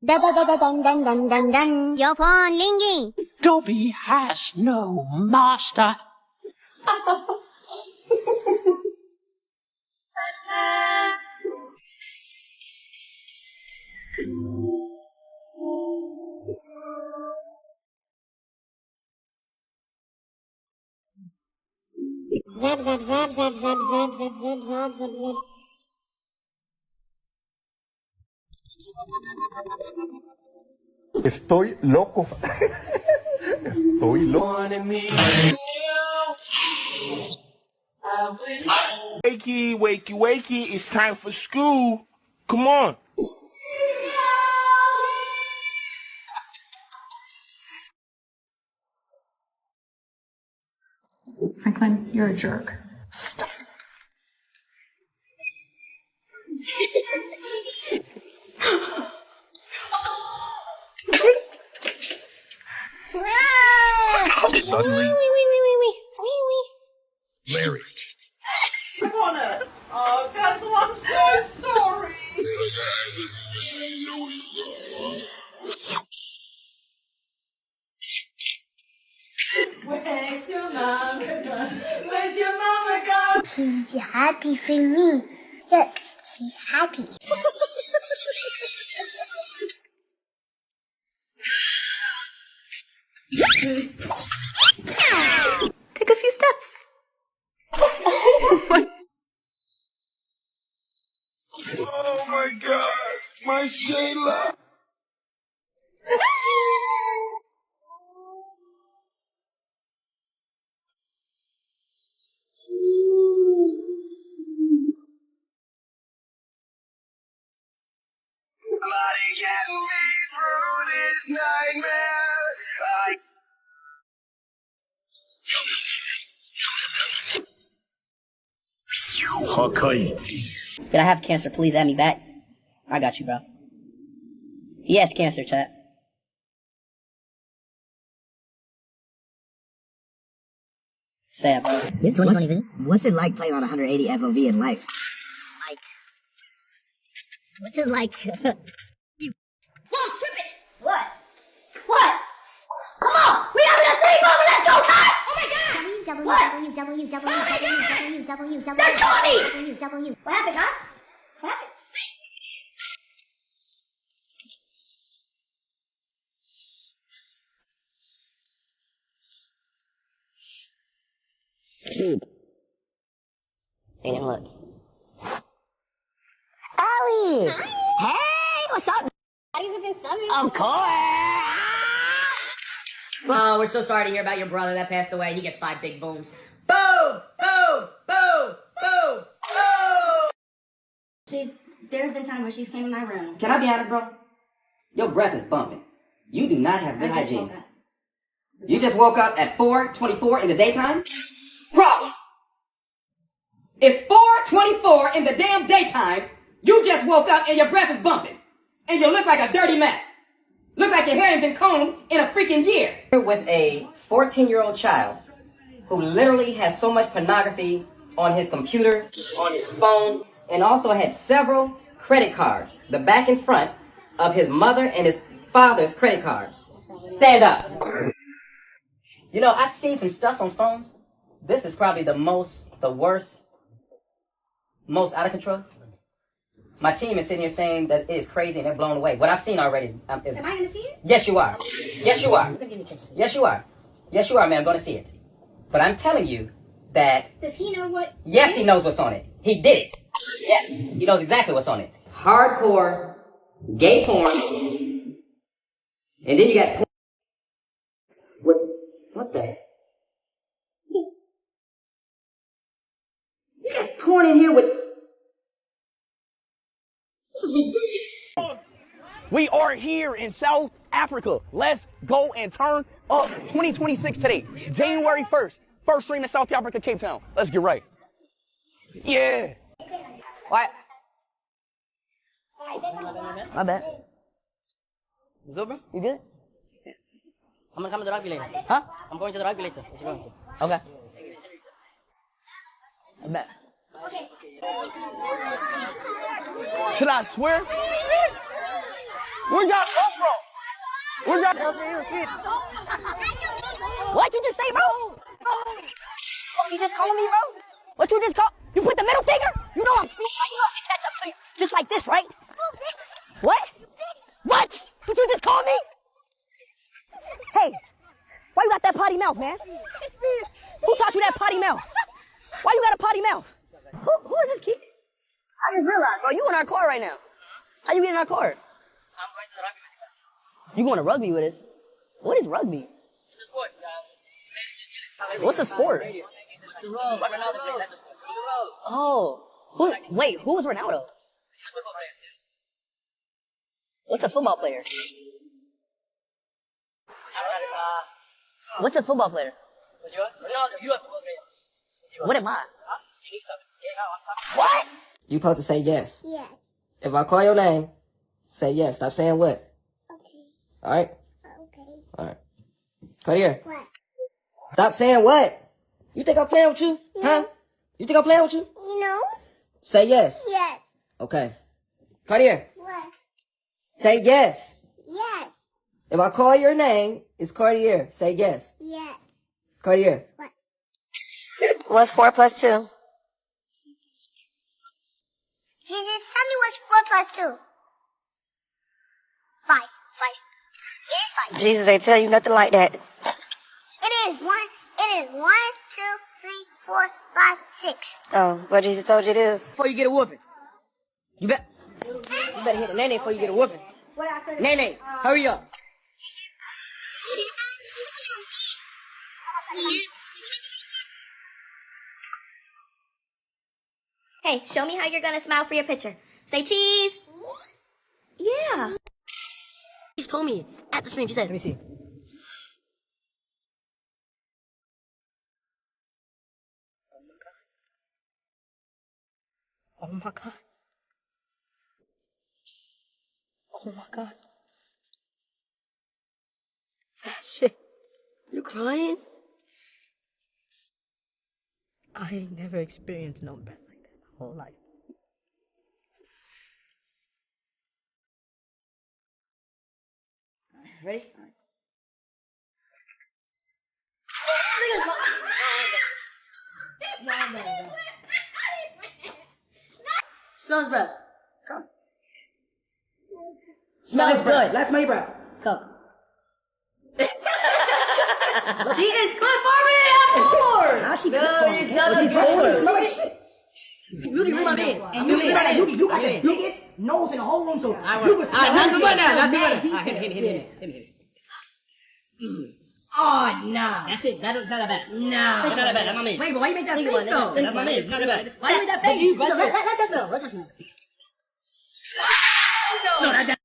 Da da da da dun dun dun dun dun. Your phone ringing. Dobby has no master. Zap zap zap zap zap zap zap zap zap zap zap. Estoy loco. Estoy loco. Wakey, wakey, wakey, it's time for school. Come on. Franklin, you're a jerk. Stop. Suddenly, Larry. Oh, Basil, I'm so sorry. Where's your mama gone? Where's your mama gone? She's happy for me. Yeah, she's happy. Take a few steps. Oh my God, my Shayla. Somebody get me through this nightmare. Did I have cancer? Please add me back. I got you, bro. He has cancer, chat. Sad, bro. You have 20/20 vision? What's it like playing on 180 FOV in life? What's it like? Whoa, trip it! What? What? Come on! We have an escape over! Let's go, cut! Oh my gosh! What? There's Tony! What happened, huh? What happened? Dude. Hey, now look. Allie! Hi. Hey, what's up? Daddy's been subbing. Of course! Oh, we're so sorry to hear about your brother that passed away. He gets 5 big booms. Boom! Boom! Boom! Boom! Boom! There's been time where she's came in my room. Can I be honest, bro? Your breath is bumping. You do not have good hygiene. You just woke up at 4:24 in the daytime? Problem! It's 4:24 in the damn daytime. You just woke up and your breath is bumping. And you look like a dirty mess. Look like your hair ain't been combed in a freaking year. With a 14-year-old child who literally has so much pornography on his computer, on his phone, and also had several credit cards, the back and front of his mother and his father's credit cards. Stand up. You know, I've seen some stuff on phones. This is probably the worst, most out of control. My team is sitting here saying that it is crazy and they're blown away. What I've seen already is... Am I going to see it? Yes, you are. Yes, you are. Yes, you are. Yes, you are, man. I'm going to see it. But I'm telling you that... Does he know what? Yes, he knows what's on it. He did it. Yes, he knows exactly what's on it. Hardcore gay porn. And then you got porn with... What the... You got porn in here with... This is ridiculous. We are here in South Africa. Let's go and turn up 2026 today. January 1st. First stream in South Africa, Cape Town. Let's get right. Yeah. What? My bad. You good, bro? You good? Yeah. I'm gonna come to the rugby later. Huh? I'm going to the rugby later. What you going to? Okay. I bet. Should I swear? Where'd y'all come from? Where'd y'all come from? What you just say, bro? Oh, you just called me, bro? What you just call? You put the middle finger? You know I'm speaking. You know I can catch up to you. Just like this, right? What? What? Did you just call me? Hey, why you got that potty mouth, man? Who taught you that potty mouth? Why you got a potty mouth? Who is this kid? I just realized, bro, you in our car right now. How you get in our car? I'm going to the rugby with you. You going to rugby with us? What is rugby? It's a sport. What's a sport? Oh. Wait, who was Ronaldo? What's a football player? What's a football player? What am I? What? You supposed to say yes. Yes. If I call your name, say yes. Stop saying what. Okay. Alright? Okay. Alright. Come here. What? Stop saying what? You think I'm playing with you? No. Huh? You think I'm playing with you? You know? Say yes. Yes. Okay. Come here. What? Say yes. Yes. If I call your name, it's Cartier. Say yes. Yes. Cartier. What? What's 4 plus 2? Jesus, tell me what's 4 plus 2. 5. 5. It is 5. Jesus ain't tell you nothing like that. It is 1. It is 1, 2, 3, 4, 5, 6. Oh, what Jesus told you it is? Before you get a whooping. You better hit a nene before you get a whooping. Nene, hurry up. Hey, show me how you're gonna smile for your picture. Say cheese. Yeah. She told me at the stream, she said, let me see. Oh my God. Oh my God. That shit. You crying? I ain't never experienced no bad like that my whole life. Ready? Smells best. Come. Smells good. Let's smell your breath. Come. She is good for me. I'm bored. How she good for me? She's good. Smell like shit. You really read my man. And you got the biggest nose in the whole room, so you can smell it. Not too much. Hit me. Oh, nah. That's it. That's not bad. Nah. That's not bad. That's my man. Wait, but why you make that face, though? That's my man. It's not bad. Why you make that face? Let's smell. Let's smell. No, that's